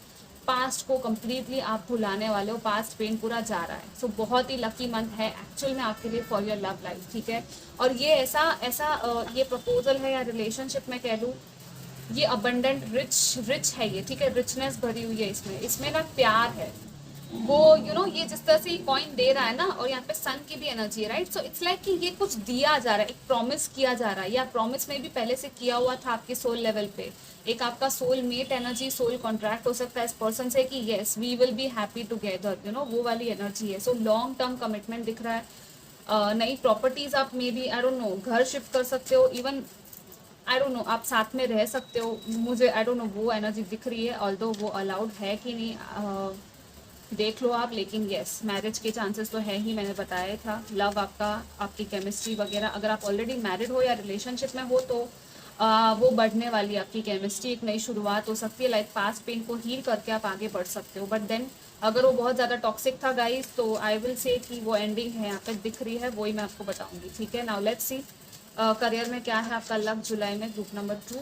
पास्ट को कम्प्लीटली आप भुलाने वाले हो, पास्ट पेन पूरा जा रहा है। सो बहुत ही लकी मंथ है एक्चुअल में आपके लिए फॉर योर लव लाइफ, ठीक है। और ये ऐसा ऐसा ये प्रपोजल है या रिलेशनशिप में कह लूँ, ये अबंडेंट रिच है ये, ठीक है, रिचनेस भरी हुई है इसमें, इसमें ना प्यार है वो, ये जिस तरह से कॉइन दे रहा है ना, और यहाँ पे सन की भी एनर्जी है, राइट। सो इट्स लाइक कि ये कुछ दिया जा रहा है, एक प्रॉमिस किया जा रहा है, या प्रॉमिस में भी पहले से किया हुआ था आपके सोल लेवल पे। एक आपका soul mate energy, soul contract हो सकता है इस पर्सन से कि yes we will be happy together, वो वाली एनर्जी है। सो लॉन्ग टर्म कमिटमेंट दिख रहा है। नई प्रॉपर्टीज आप may be, I don't no, घर शिफ्ट कर सकते हो, इवन आई डोंट नो आप साथ में रह सकते हो, मुझे आई डोंट नो वो एनर्जी दिख रही है, ऑल्दो वो अलाउड है कि नहीं देख लो आप। लेकिन येस, मैरिज के चांसेस तो है ही, मैंने बताया था। लव आपका, आपकी केमिस्ट्री वगैरह, अगर आप ऑलरेडी मैरिड हो या रिलेशनशिप में हो तो वो बढ़ने वाली आपकी केमिस्ट्री, एक नई शुरुआत हो सकती है, लाइक पास्ट पेन को हील करके आप आगे बढ़ सकते हो। बट देन अगर वो बहुत ज़्यादा टॉक्सिक था गाइस, तो आई विल से कि वो एंडिंग है यहाँ पे दिख रही है, वही मैं आपको बताऊंगी, ठीक है। नाउ लेट्स सी करियर में क्या है आपका लक जुलाई में, group number 2।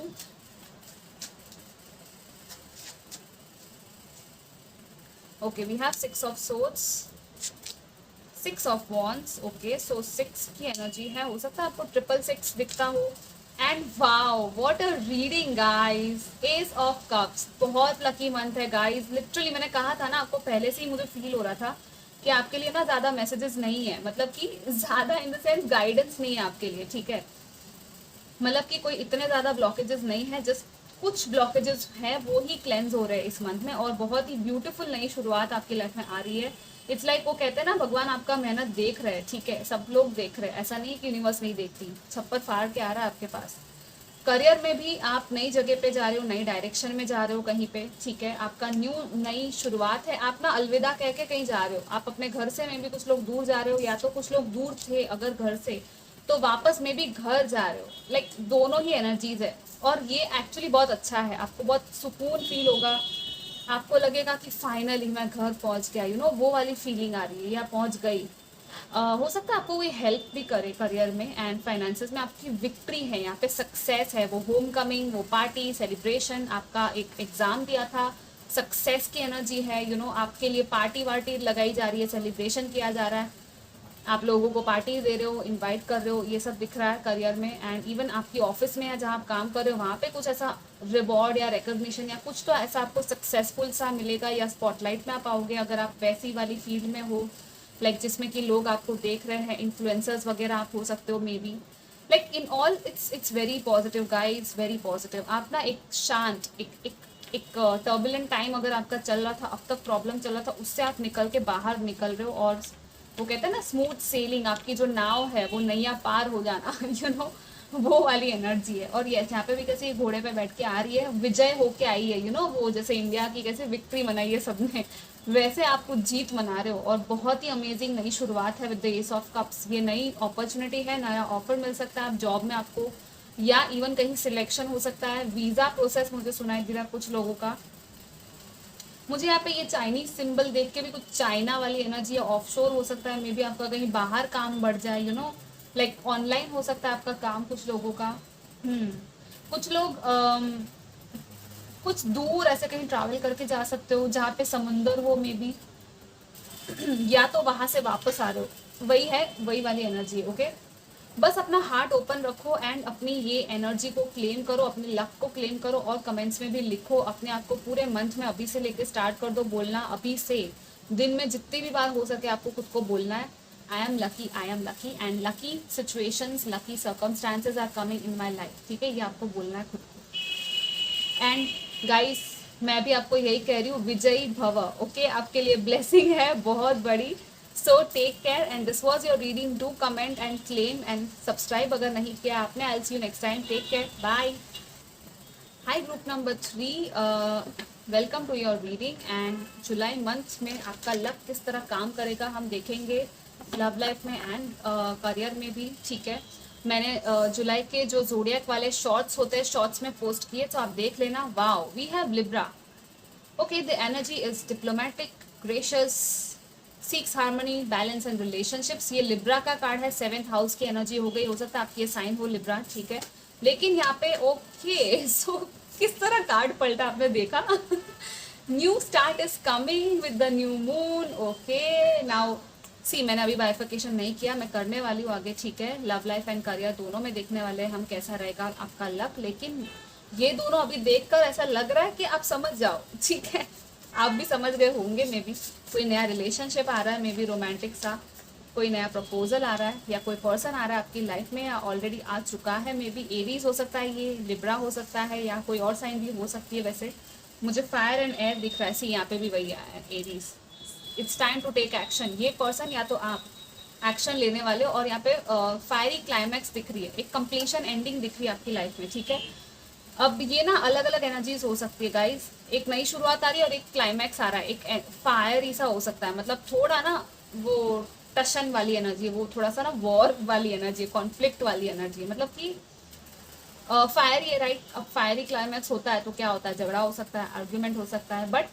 Okay, we have 6 of swords, 6 of wands, okay. So 6 की एनर्जी है, हो सकता है आपको 666 दिखता हो। And wow, what a reading guys, S of cups, बहुत लकी मंथ है गाइस। लिटरली मैंने कहा था ना आपको, पहले से ही मुझे फील हो रहा था कि आपके लिए ना ज़्यादा मैसेजेस नहीं है, मतलब कि ज़्यादा इन द सेंस गाइडेंस नहीं है आपके लिए, ठीक है। मतलब कि कोई इतने ज़्यादा ब्लॉकेजेस नहीं है, जस्ट कुछ ब्लॉकेजेस हैं, वो ही क्लेंज हो रहे हैं इस मंथ में, और बहुत ही ब्यूटीफुल नई शुरुआत आपकी लाइफ में आ रही है। इट्स लाइक वो कहते हैं ना, भगवान आपका मेहनत देख रहे हैं, ठीक है, सब लोग देख रहे हैं, ऐसा नहीं कि यूनिवर्स नहीं देखती, छप्पर फाड़ के आ रहा है आपके पास। करियर में भी आप नई जगह पे जा रहे हो, नई डायरेक्शन में जा रहे हो कहीं पे, ठीक है, आपका नई शुरुआत है। आप ना अलविदा कह के कहीं जा रहे हो, आप अपने घर से में भी कुछ लोग दूर जा रहे हो, या तो कुछ लोग दूर थे अगर घर से, तो वापस में भी घर जा रहे हो, लाइक दोनों ही एनर्जीज है। और ये एक्चुअली बहुत अच्छा है, आपको बहुत सुकून फील होगा, आपको लगेगा कि फाइनली मैं घर पहुंच गया, वो वाली फीलिंग आ रही है, या पहुंच गई। हो सकता है आपको कोई हेल्प भी करे करियर में, एंड फाइनेंसेस में आपकी विक्ट्री है, यहाँ पे सक्सेस है, वो होम कमिंग, वो पार्टी सेलिब्रेशन, आपका एक एग्जाम दिया था, सक्सेस की एनर्जी है, आपके लिए पार्टी वार्टी लगाई जा रही है, सेलिब्रेशन किया जा रहा है। आप लोगों को पार्टी दे रहे हो, इनवाइट कर रहे हो, ये सब दिख रहा है करियर में। एंड इवन आपकी ऑफिस में या जहाँ आप काम कर रहे हो वहाँ पे कुछ ऐसा रिवॉर्ड या रिकॉग्निशन या कुछ तो ऐसा आपको सक्सेसफुल सा मिलेगा या स्पॉटलाइट में आप आओगे अगर आप वैसी वाली फील्ड में हो, लाइक जिसमें कि लोग आपको देख रहे हैं, इन्फ्लुएंसर्स वगैरह आप हो सकते हो may be. Like in all it's very positive guys, very positive. आप ना एक शांत एक टर्बुलेंट टाइम अगर आपका चल रहा था, अब तक प्रॉब्लम चल रहा था, उससे आप निकल के बाहर निकल रहे हो। और वो कहते हैं ना स्मूथ सेलिंग, आपकी जो नाव है वो नैया पार हो जाना यू नो वो वाली एनर्जी है। और ये यहाँ पे भी कैसे घोड़े पे बैठ के आ रही है, विजय होके आई है, वो जैसे इंडिया की कैसे विक्ट्री मनाई है सबने, वैसे आप कुछ जीत मना रहे हो। और बहुत ही अमेजिंग नई शुरुआत है with the S of cups. ये नई अपॉर्चुनिटी है, नया ऑफर मिल सकता है आप जॉब में आपको, या इवन कहीं सिलेक्शन हो सकता है। वीज़ा प्रोसेस मुझे सुनाई दे रहा है कुछ लोगों का। मुझे यहाँ पे ये चाइनीज सिंबल देख के भी कुछ चाइना वाली एनर्जी, ऑफशोर हो सकता है, मे बी आपका कहीं बाहर काम बढ़ जाए, लाइक ऑनलाइन हो सकता है आपका काम कुछ लोगों का। कुछ लोग कुछ दूर ऐसे कहीं ट्रैवल करके जा सकते हो जहाँ पे समुंदर हो मे बी या तो वहां से वापस आ रहे हो, वही है, वही वाली एनर्जी है। ओके, बस अपना हार्ट ओपन रखो एंड अपनी ये एनर्जी को क्लेम करो, अपने लक को क्लेम करो। और कमेंट्स में भी लिखो अपने आप को पूरे मंथ में अभी से लेके स्टार्ट कर दो बोलना, अभी से दिन में जितनी भी बार हो सके आपको खुद को बोलना है, I am lucky and lucky situations, lucky circumstances are coming in my life. ठीक है, ये आपको बोलना है खुद को। एंड गाइस, मैं भी आपको यही कह रही हूँ, विजयी भव। ओके, आपके लिए ब्लेसिंग है बहुत बड़ी। So take care and this was your reading. Do comment and claim and subscribe अगर नहीं किया आपने। I will see you next time. Take care, bye. Hi group number 3, welcome to your reading. And July month में आपका luck किस तरह काम करेगा हम देखेंगे, लव लाइफ में एंड करियर में भी। ठीक है, मैंने जुलाई के जो जोडियक वाले शॉर्ट्स होते हैं शॉर्ट्स में पोस्ट किए, तो आप देख लेना। Wow, we have libra. Okay, the energy is diplomatic, gracious, seeks harmony, balance and relationships. ये लिब्रा का कार्ड है, 7th हाउस की एनर्जी हो गई, हो सकता है आपकी ये साइन हो लिब्रा। ठीक है, लेकिन यहाँ पे ओके सो किस तरह कार्ड पलटा आपने देखा new start is coming with the new moon. Okay, now see, मैंने अभी बाइफिकेशन नहीं किया, मैं करने वाली हूँ आगे। ठीक है, लव लाइफ एंड करियर दोनों में देखने वाले हैं हम कैसा रहेगा आपका लक। लेकिन ये दोनों अभी देखकर ऐसा लग रहा है कि आप समझ जाओ। ठीक है, आप भी समझ गए होंगे मे बी। कोई नया रिलेशनशिप आ रहा है, मे बी रोमांटिक सा, कोई नया प्रपोजल आ रहा है, या कोई पर्सन आ रहा है आपकी लाइफ में, या ऑलरेडी आ चुका है। मे बी एरीज हो सकता है, ये लिब्रा हो सकता है, या कोई और साइन भी हो सकती है। वैसे मुझे फायर एंड एयर दिख रहा है, सी यहाँ पे भी वही आया है, aries. It's time to take action. ये पर्सन या तो आप एक्शन लेने वाले हो, और यहाँ पे फायरी क्लाइमैक्स दिख रही है, एक कंप्लीशन एंडिंग दिख रही है आपकी लाइफ में। ठीक है, अब ये ना अलग अलग एनर्जीज हो सकती है गाइस, एक नई शुरुआत आ रही है और एक क्लाइमैक्स आ रहा है, एक फायर ही सा हो सकता है, मतलब थोड़ा ना वो टशन वाली एनर्जी, वो थोड़ा सा ना वॉर वाली एनर्जी, कॉन्फ्लिक्ट वाली एनर्जी, मतलब कि फायर ये राइट। अब फायरी क्लाइमैक्स होता है तो क्या होता है, झगड़ा हो सकता है, आर्ग्यूमेंट हो सकता है, बट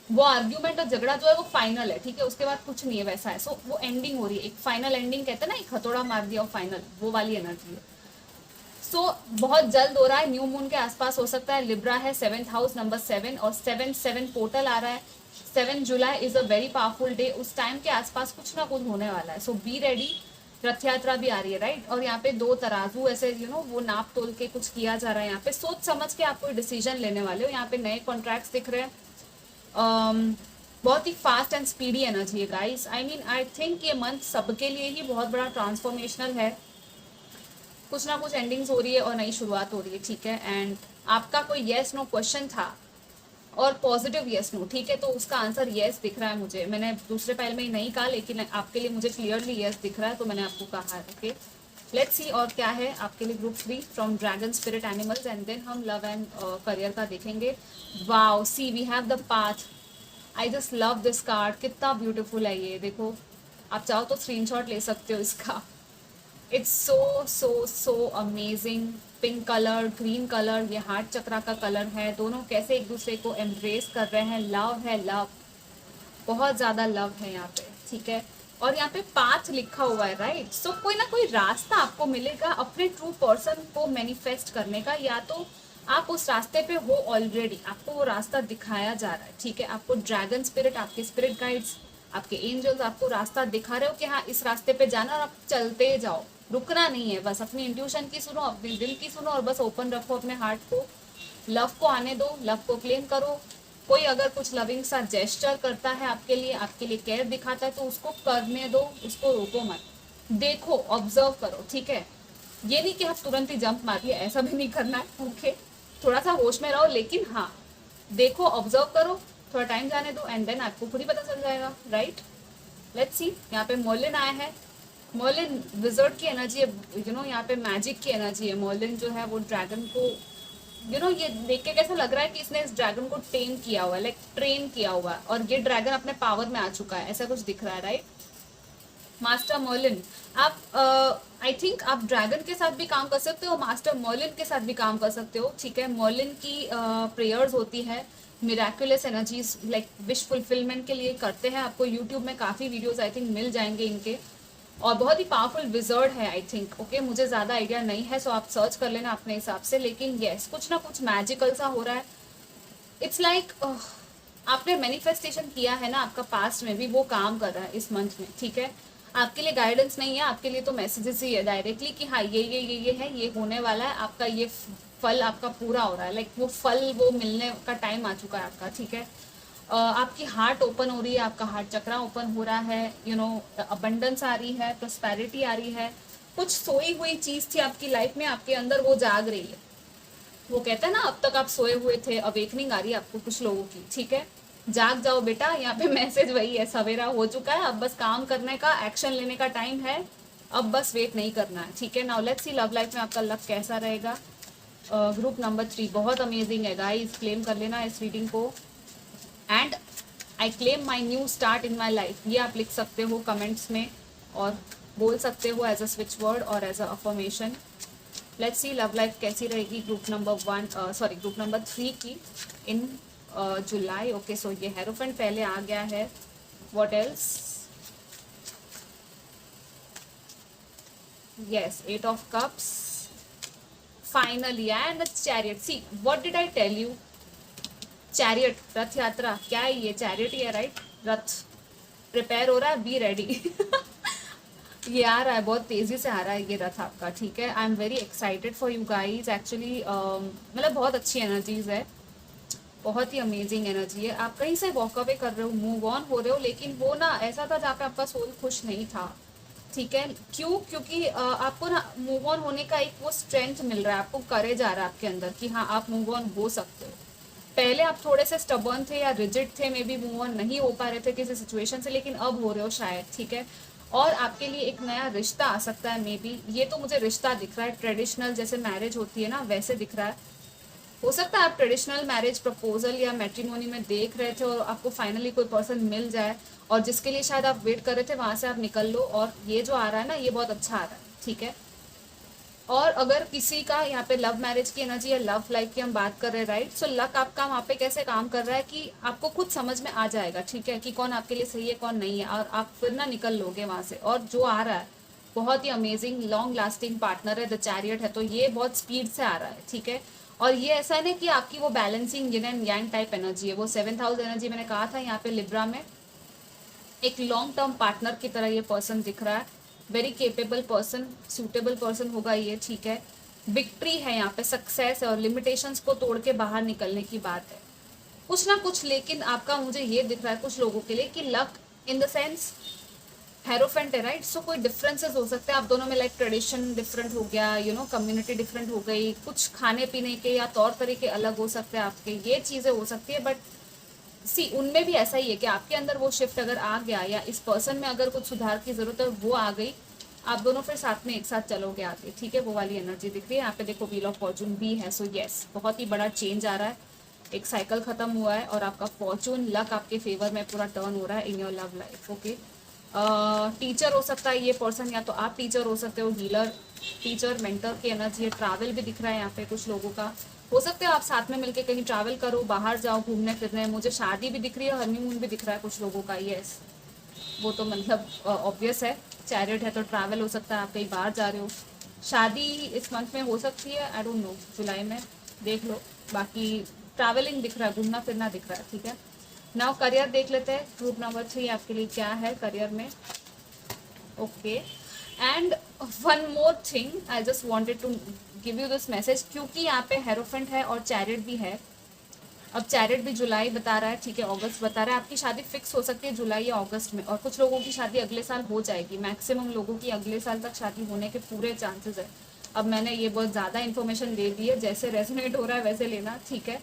वो आर्ग्यूमेंट और झगड़ा जो है वो फाइनल है। ठीक है, उसके बाद कुछ नहीं है वैसा है। सो वो एंडिंग हो रही है, एक फाइनल एंडिंग कहते हैं ना, एक हथौड़ा मार दिया और फाइनल, वो वाली एनर्जी है। सो बहुत जल्द हो रहा है, न्यू मून के आसपास हो सकता है। लिब्रा है, 7th हाउस, नंबर 7, और 7 पोर्टल आ रहा है। 7 जुलाई is a very powerful day, उस टाइम के आसपास कुछ ना कुछ होने वाला है। सो बी रेडी। रथ यात्रा भी आ रही है राइट, और यहाँ पे 2 तराजू ऐसे वो नाप तोल के कुछ किया जा रहा है। यहाँ पे सोच समझ के आप कोई डिसीजन लेने वाले हो। यहाँ पे नए कॉन्ट्रैक्ट्स दिख रहे हैं। बहुत ही फास्ट एंड स्पीडी एनर्जी है guys. I mean I think ये मंथ सबके लिए ही बहुत बड़ा ट्रांसफॉर्मेशनल है, कुछ ना कुछ एंडिंग्स हो रही है और नई शुरुआत हो रही है। ठीक है, एंड आपका कोई येस नो क्वेश्चन था और पॉजिटिव येस नो, ठीक है, तो उसका आंसर येस दिख रहा है मुझे। मैंने दूसरे पहले में ही नहीं कहा, लेकिन आपके लिए मुझे क्लियरली येस दिख रहा है, तो मैंने आपको कहा है। ओके, लेट्स सी और क्या है आपके लिए group 3 from dragon spirit animals, and then हम लव एंड करियर का देखेंगे। Wow, see we have the path. I just love this card, कितना ब्यूटीफुल है ये, देखो। आप चाहो तो स्क्रीनशॉट ले सकते हो इसका। It's so so so amazing. Pink colour, green colour, ये हार्ट चक्रा का कलर है, दोनों कैसे एक दूसरे को एम्ब्रेस कर रहे हैं। लव है, लव, बहुत ज़्यादा लव है यहाँ पे। ठीक है, और यहाँ पे पाथ लिखा हुआ है राइट। सो कोई ना कोई रास्ता आपको मिलेगा अपने ट्रू पर्सन को मैनिफेस्ट करने का, या तो आप उस रास्ते पे हो ऑलरेडी, आपको वो रास्ता दिखाया जा रहा है। ठीक है, आपको ड्रैगन स्पिरिट, आपके स्पिरिट गाइड्स आपके एंजल्स आपको रास्ता दिखा रहे हो कि हाँ इस रास्ते पे जाना, और आप चलते जाओ, रुकना नहीं है। बस अपनी इंट्यूशन की सुनो, अपने दिल की सुनो, और बस ओपन रखो अपने हार्ट को, लव को आने दो, लव को क्लेम करो। कोई अगर कुछ लविंग सा जेस्चर करता है आपके लिए केयर दिखाता है, तो उसको करने दो, उसको रोको मत, देखो, ऑब्जर्व करो, ठीक है। ये नहीं कि आप तुरंत ही जंप मारिए, ऐसा भी नहीं करना है, ओके। थोड़ा सा होश में रहो, लेकिन हाँ देखो, ऑब्जर्व करो, थोड़ा टाइम जाने दो, एंड देन आपको खुद ही पता चल जाएगा, राइट। लेट्स सी, यहाँ पे मर्लिन आया है। मर्लिन विजर्ड की एनर्जी है, यहाँ पे मैजिक की एनर्जी है। मर्लिन जो है वो ड्रैगन को, ये देख के कैसा लग रहा है कि इसने इस ड्रैगन को टेम किया हुआ है, लाइक ट्रेन किया हुआ है, और ये ड्रैगन अपने पावर में आ चुका है, ऐसा कुछ दिख रहा है, राइट। मास्टर मर्लिन, आप आई थिंक आप ड्रैगन के साथ भी काम कर सकते हो, मास्टर मर्लिन के साथ भी काम कर सकते हो, ठीक है। मर्लिन की प्रेयर्स होती है, miraculous energies like wish fulfilment के लिए करते हैं। आपको यूट्यूब में काफ़ी वीडियोस आई थिंक मिल जाएंगे इनके, और बहुत ही पावरफुल विजर्ड है आई थिंक, ओके। मुझे ज़्यादा आइडिया नहीं है, सो आप सर्च कर लेना अपने हिसाब से, लेकिन येस कुछ ना कुछ मैजिकल सा हो रहा है। इट्स लाइक आपने मैनिफेस्टेशन किया है ना, आपका पास्ट में भी वो काम कर रहा है इस मंथ में, ठीक है। आपके लिए गाइडेंस नहीं है, आपके लिए तो मैसेजेस ही है डायरेक्टली कि हाँ ये है, ये होने वाला है, आपका ये फल आपका पूरा हो रहा है, लाइक वो फल वो मिलने का टाइम आ चुका है आपका, ठीक है। आपकी हार्ट ओपन हो रही है, आपका हार्ट चक्रा ओपन हो रहा है, अबंडेंस आ रही है, प्रोस्पेरिटी आ रही है। कुछ सोई हुई चीज़ थी आपकी लाइफ में, आपके अंदर वो जाग रही है। वो कहते हैं ना, अब तक आप सोए हुए थे, अवेकनिंग आ रही है आपको कुछ लोगों की, ठीक है। जाग जाओ बेटा, यहाँ पे मैसेज वही है, सवेरा हो चुका है, अब बस काम करने का, एक्शन लेने का टाइम है, अब बस वेट नहीं करना है, ठीक है। Now let's see love life में आपका लक कैसा रहेगा। ग्रुप नंबर 3 बहुत अमेजिंग है गाइस, क्लेम कर लेना इस रीडिंग को। And I claim my new start in my life, ये आप लिख सकते हो कमेंट्स में, और बोल सकते हो एज अ स्विच वर्ड और as a affirmation. Let's see love life कैसी रहेगी ग्रुप नंबर 3 की इन जुलाई। ओके, सो ये हेरोफेंट पहले आ गया है, what else, yes 8 of cups finally, and chariot. See what did I tell you, chariot Rath Yatra, क्या है ये, चैरियट ही है, राइट। रथ प्रिपेयर हो रहा है, बी रेडी ये आ रहा है, बहुत तेजी से आ रहा है ये रथ आपका, ठीक है। I am very excited for you guys actually, मतलब बहुत अच्छी एनर्जीज है, बहुत ही अमेजिंग एनर्जी है। आप कहीं से वॉक अवे कर रहे हो, मूव ऑन हो रहे हो, लेकिन वो ना ऐसा था जहाँ पे आपका सोल खुश नहीं था, ठीक है। क्यों? क्योंकि आपको ना मूव ऑन होने का एक वो स्ट्रेंथ मिल रहा है, आपको करेज आ रहा है आपके अंदर कि हाँ आप मूव ऑन हो सकते हो। पहले आप थोड़े से स्टबर्न थे या रिजिड थे, मे बी मूव ऑन नहीं हो पा रहे थे किसी सिचुएशन से, लेकिन अब हो रहे हो शायद, ठीक है। और आपके लिए एक नया रिश्ता आ सकता है, मे बी, ये तो मुझे रिश्ता दिख रहा है, ट्रेडिशनल जैसे मैरिज होती है ना वैसे दिख रहा है। हो सकता है आप ट्रेडिशनल मैरिज प्रपोजल या मैट्रिमोनी में देख रहे थे और आपको फाइनली कोई पर्सन मिल जाए, और जिसके लिए शायद आप वेट कर रहे थे वहां से आप निकल लो, और ये जो आ रहा है ना ये बहुत अच्छा आ रहा है, ठीक है। और अगर किसी का यहाँ पे लव मैरिज की एनर्जी या लव लाइफ की हम बात कर रहे हैं, राइट, सो लक आपका वहाँ पे कैसे काम कर रहा है कि आपको खुद समझ में आ जाएगा, ठीक है, कि कौन आपके लिए सही है कौन नहीं है, और आप फिर ना निकल लोगे वहां से। और जो आ रहा है बहुत ही अमेजिंग लॉन्ग लास्टिंग पार्टनर है, द चैरियट है, तो ये बहुत स्पीड से आ रहा है, ठीक है। और ये ऐसा है ना कि आपकी वो balancing yin and yang type energy है, वो 7th हाउस एनर्जी मैंने कहा था यहाँ पे लिब्रा में, एक लॉन्ग टर्म पार्टनर की तरह ये पर्सन दिख रहा है, very capable person, suitable person होगा ये, ठीक है। विक्ट्री है यहाँ पे, सक्सेस है, और लिमिटेशंस को तोड़ के बाहर निकलने की बात है, कुछ ना कुछ। लेकिन आपका मुझे ये दिख रहा है कुछ लोगों के लिए कि luck in the sense hierophant है, राइट। सो कोई डिफरेंसेस हो सकते हैं आप दोनों में, लाइक ट्रेडिशन डिफरेंट हो गया, कम्युनिटी डिफरेंट हो गई, कुछ खाने पीने के या तौर तरीके अलग हो सकते हैं आपके, ये चीज़ें हो सकती है। बट सी उनमें भी ऐसा ही है कि आपके अंदर वो शिफ्ट अगर आ गया, या इस पर्सन में अगर कुछ सुधार की जरूरत है वो आ गई, आप दोनों फिर साथ में एक साथ चलोगे आगे, ठीक है। वो वाली एनर्जी दिख रही है यहाँ पे, देखो व्हील ऑफ फॉर्चून भी है, सो यस बहुत ही बड़ा चेंज आ रहा है, एक साइकिल खत्म हुआ है, और आपका फॉर्चून लक आपके फेवर में पूरा टर्न हो रहा है इन your love life, okay. Teacher हो सकता है ये पर्सन, या तो आप टीचर हो सकते हो, हीलर, टीचर, मेंटर की एनर्जी है। ट्रैवल भी दिख रहा है यहाँ पे कुछ लोगों का, हो सकते हो आप साथ में मिलके कहीं ट्रैवल करो, बाहर जाओ घूमने फिरने। मुझे शादी भी दिख रही है, हनीमून भी दिख रहा है कुछ लोगों का, यस वो तो मतलब ऑब्वियस है, चैरियट है तो ट्रैवल हो सकता है, आप कहीं बाहर जा रहे हो। शादी इस मंथ में हो सकती है, आई डोंट नो, जुलाई में देख लो। बाकी ट्रैवलिंग दिख रहा है, घूमना फिरना दिख रहा है, ठीक है। नाउ करियर देख लेते हैं, ग्रुप नंबर 3 आपके लिए क्या है करियर में। Okay, and one more thing I just wanted to give you this message, क्योंकि यहाँ पे हेरोफेंट है और चैरिट भी है। अब चैरिट भी जुलाई बता रहा है, ठीक है, अगस्त बता रहा है। आपकी शादी फिक्स हो सकती है जुलाई या अगस्त में, और कुछ लोगों की शादी अगले साल हो जाएगी। मैक्सिमम लोगों की अगले साल तक शादी होने के पूरे चांसेस है। अब मैंने ये बहुत ज़्यादा इन्फॉर्मेशन दे दी है, जैसे रेजोनेट हो रहा है वैसे लेना, ठीक है।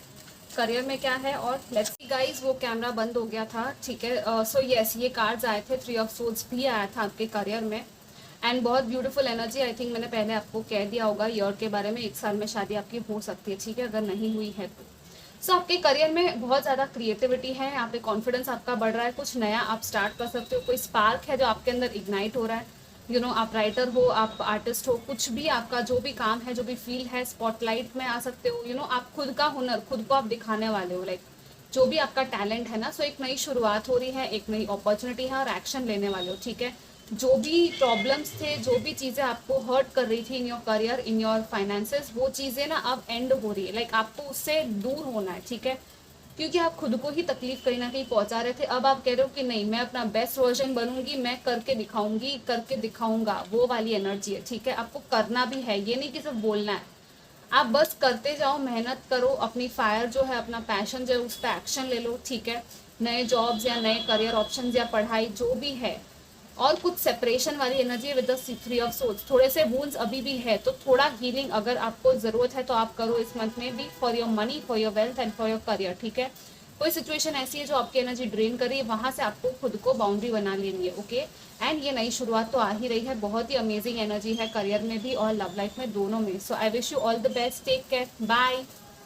करियर में क्या है, और लेट्स सी गाइस, वो कैमरा बंद हो गया था, ठीक है। सो यस, ये कार्ड्स आए थे, 3 ऑफ सोर्ड्स भी आया था आपके करियर में, एंड बहुत ब्यूटीफुल एनर्जी। आई थिंक मैंने पहले आपको कह दिया होगा ईयर के बारे में, 1 साल में शादी आपकी हो सकती है, ठीक है, अगर नहीं हुई है तो। सो आपके करियर में बहुत ज़्यादा क्रिएटिविटी है, यहाँ पे कॉन्फिडेंस आपका बढ़ रहा है, कुछ नया आप स्टार्ट कर सकते हो, कोई स्पार्क है जो आपके अंदर इग्नाइट हो रहा है। आप राइटर हो, आप आर्टिस्ट हो, कुछ भी आपका जो भी काम है, जो भी फील्ड है, स्पॉटलाइट में आ सकते हो। आप खुद का हुनर खुद को आप दिखाने वाले हो, लाइक जो भी आपका टैलेंट है ना। सो एक नई शुरुआत हो रही है, एक नई अपॉर्चुनिटी है, और एक्शन लेने वाले हो, ठीक है। जो भी प्रॉब्लम्स थे, जो भी चीज़ें आपको हर्ट कर रही थी in your career, in your finances, वो चीज़ें ना अब एंड हो रही है, लाइक आपको उससे दूर होना है, ठीक है। क्योंकि आप खुद को ही तकलीफ कहीं ना कहीं पहुंचा रहे थे, अब आप कह रहे हो कि नहीं, मैं अपना बेस्ट वर्जन बनूंगी, मैं करके दिखाऊंगी, करके दिखाऊंगा, वो वाली एनर्जी है, ठीक है। आपको करना भी है, ये नहीं कि सिर्फ बोलना है, आप बस करते जाओ, मेहनत करो, अपनी फायर जो है, अपना पैशन जो है, उस पर एक्शन ले लो, ठीक है। नए जॉब्स या नए करियर ऑप्शन या पढ़ाई जो भी है, और कुछ सेपरेशन वाली energy with the 3 of swords, थोड़े से वूंड्स अभी भी है, तो थोड़ा हीलिंग अगर आपको ज़रूरत है तो आप करो इस मंथ में भी, for your money, for your wealth and for your career, ठीक है। कोई सिचुएशन ऐसी है जो आपकी एनर्जी ड्रेन कर रही है, वहाँ से आपको खुद को बाउंड्री बना लेनी है, ओके। एंड ये नई शुरुआत तो आ ही रही है, बहुत ही अमेजिंग एनर्जी है करियर में भी और लव लाइफ में दोनों में। So I wish you all the best, take care, bye.